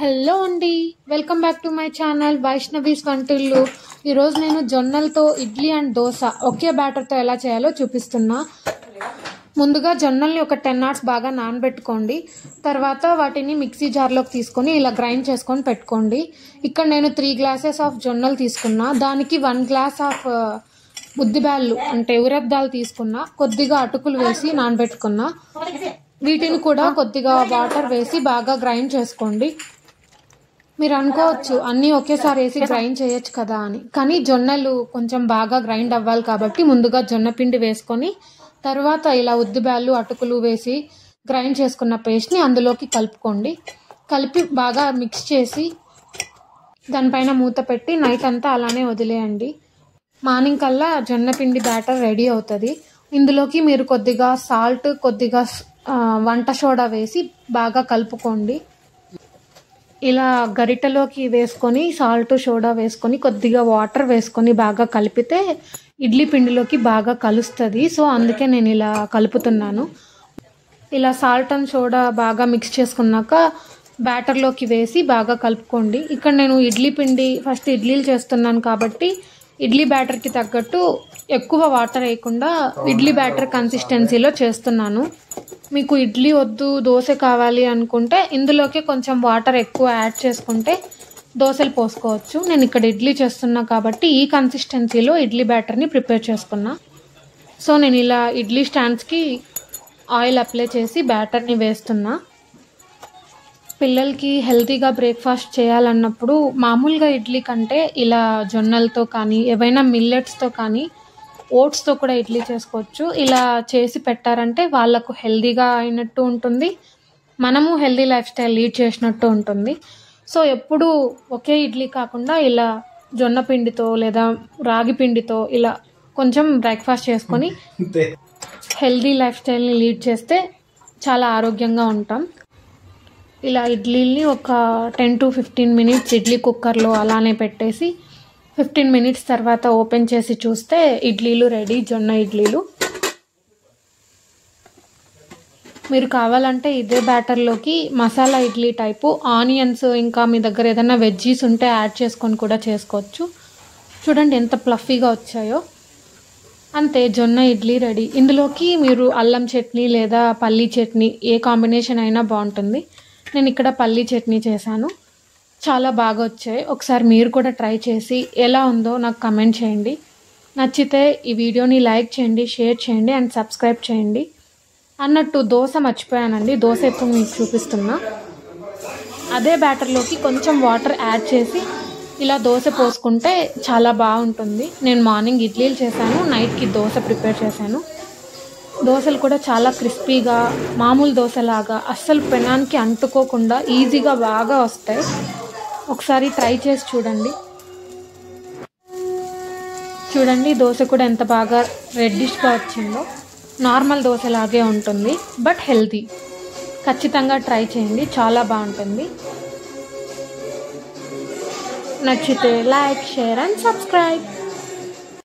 Hello అండి, welcome back to my channel Vaishnavi's వంటిల్లు. ఈరోజు నేను జొన్నలతో ఇడ్లీ అండ్ దోశ ఒకే బ్యాటర్తో ఎలా చేయాలో చూపిస్తున్నా. ముందుగా జొన్నల్ని ఒక 10 hours బాగా నానబెట్టుకోండి. తర్వాత వాటిని మిక్సీ జార్లోకి తీసుకొని ఇలా గ్రైండ్ చేసుకొని పెట్టుకోండి. ఇక్కడ నేను 3 glasses ఆఫ్ జొన్నలు తీసుకున్నా. దానికి 1 glass ఆఫ్ ఉద్దిబ్యాళ్ళు అంటే ఉరద్దాలు తీసుకున్నా. కొద్దిగా అటుకులు వేసి నానబెట్టుకున్నా. వీటిని కూడా కొద్దిగా వాటర్ వేసి బాగా గ్రైండ్ చేసుకోండి. మీరు అనుకోవచ్చు అన్నీ ఒకేసారి వేసి గ్రైండ్ చేయొచ్చు కదా అని, కానీ జొన్నలు కొంచెం బాగా గ్రైండ్ అవ్వాలి కాబట్టి ముందుగా జొన్న పిండి వేసుకొని తర్వాత ఇలా ఉద్దిబ్యాళ్ళు అటుకులు వేసి గ్రైండ్ చేసుకున్న పేస్ట్ని అందులోకి కలుపుకోండి. కలిపి బాగా మిక్స్ చేసి దానిపైన మూత పెట్టి నైట్ అంతా అలానే వదిలేయండి. మార్నింగ్ కల్లా జొన్న పిండి బ్యాటర్ రెడీ అవుతుంది. ఇందులోకి మీరు కొద్దిగా సాల్ట్, కొద్దిగా వంట సోడా వేసి బాగా కలుపుకోండి. ఇలా గరిటెలోకి వేసుకొని సాల్ట్, సోడా వేసుకొని కొద్దిగా వాటర్ వేసుకొని బాగా కలిపితే ఇడ్లీ పిండిలోకి బాగా కలుస్తుంది. సో అందుకే నేను ఇలా కలుపుతున్నాను. ఇలా సాల్ట్ అండ్ సోడా బాగా మిక్స్ చేసుకున్నాక బ్యాటర్లోకి వేసి బాగా కలుపుకోండి. ఇక్కడ నేను ఇడ్లీ పిండి ఫస్ట్ ఇడ్లీలు చేస్తున్నాను కాబట్టి ఇడ్లీ బ్యాటర్కి తగ్గట్టు ఎక్కువ వాటర్ వేయకుండా ఇడ్లీ బ్యాటర్ కన్సిస్టెన్సీలో చేస్తున్నాను. మీకు ఇడ్లీ వద్దు దోశ కావాలి అనుకుంటే ఇందులోకి కొంచెం వాటర్ ఎక్కువ యాడ్ చేసుకుంటే దోశలు పోసుకోవచ్చు. నేను ఇక్కడ ఇడ్లీ చేస్తున్నా కాబట్టి ఈ కన్సిస్టెన్సీలో ఇడ్లీ బ్యాటర్ని ప్రిపేర్ చేసుకున్నా. సో నేను ఇలా ఇడ్లీ స్టాండ్స్కి ఆయిల్ అప్లై చేసి బ్యాటర్ని వేస్తున్నా. పిల్లలకి హెల్తీగా బ్రేక్ఫాస్ట్ చేయాలన్నప్పుడు మామూలుగా ఇడ్లీ కంటే ఇలా జొన్నలతో కానీ ఏవైనా మిల్లెట్స్తో కానీ ఓట్స్తో కూడా ఇడ్లీ చేసుకోవచ్చు. ఇలా చేసి పెట్టారంటే వాళ్ళకు హెల్తీగా అయినట్టు ఉంటుంది, మనము హెల్తీ లైఫ్ స్టైల్ లీడ్ చేసినట్టు ఉంటుంది. సో ఎప్పుడు ఒకే ఇడ్లీ కాకుండా ఇలా జొన్న పిండితో లేదా రాగి పిండితో ఇలా కొంచెం బ్రేక్ఫాస్ట్ చేసుకొని హెల్తీ లైఫ్ స్టైల్ని లీడ్ చేస్తే చాలా ఆరోగ్యంగా ఉంటాం. ఇలా ఇడ్లీని ఒక 10 to 15 minutes ఇడ్లీ కుక్కర్లో అలానే పెట్టేసి 15 minutes తర్వాత ఓపెన్ చేసి చూస్తే ఇడ్లీలు రెడీ, జొన్న ఇడ్లీలు. మీరు కావాలంటే ఇదే బ్యాటర్లోకి మసాలా ఇడ్లీ టైపు ఆనియన్స్ ఇంకా మీ దగ్గర ఏదైనా వెజ్జీస్ ఉంటే యాడ్ చేసుకొని కూడా చేసుకోవచ్చు. చూడండి ఎంత ప్లఫీగా వచ్చాయో. అంతే, జొన్న ఇడ్లీ రెడీ. ఇందులోకి మీరు అల్లం చట్నీ లేదా పల్లీ చట్నీ ఏ కాంబినేషన్ అయినా బాగుంటుంది. నేను ఇక్కడ పల్లీ చట్నీ చేశాను, చాలా బాగా వచ్చాయి. ఒకసారి మీరు కూడా ట్రై చేసి ఎలా ఉందో నాకు కమెంట్ చేయండి. నచ్చితే ఈ వీడియోని లైక్ చేయండి, షేర్ చేయండి అండ్ సబ్స్క్రైబ్ చేయండి. అన్నట్టు దోశ మర్చిపోయానండి, దోశ ఇప్పుడు మీకు చూపిస్తున్నా. అదే బ్యాటర్లోకి కొంచెం వాటర్ యాడ్ చేసి ఇలా దోశ పోసుకుంటే చాలా బాగుంటుంది. నేను మార్నింగ్ ఇడ్లీలు చేశాను, నైట్కి దోశ ప్రిపేర్ చేశాను. దోశలు కూడా చాలా క్రిస్పీగా మామూలు దోశలాగా అస్సలు పెనానికి అంటుకోకుండా ఈజీగా బాగా వస్తాయి. ఒకసారి ట్రై చేసి చూడండి. చూడండి దోశ కూడా ఎంత బాగా రెడ్డిష్గా వచ్చిందో. నార్మల్ దోశలాగే ఉంటుంది బట్ హెల్తీ. ఖచ్చితంగా ట్రై చేయండి, చాలా బాగుంటుంది. నచ్చితే లైక్, షేర్ అండ్ సబ్స్క్రైబ్.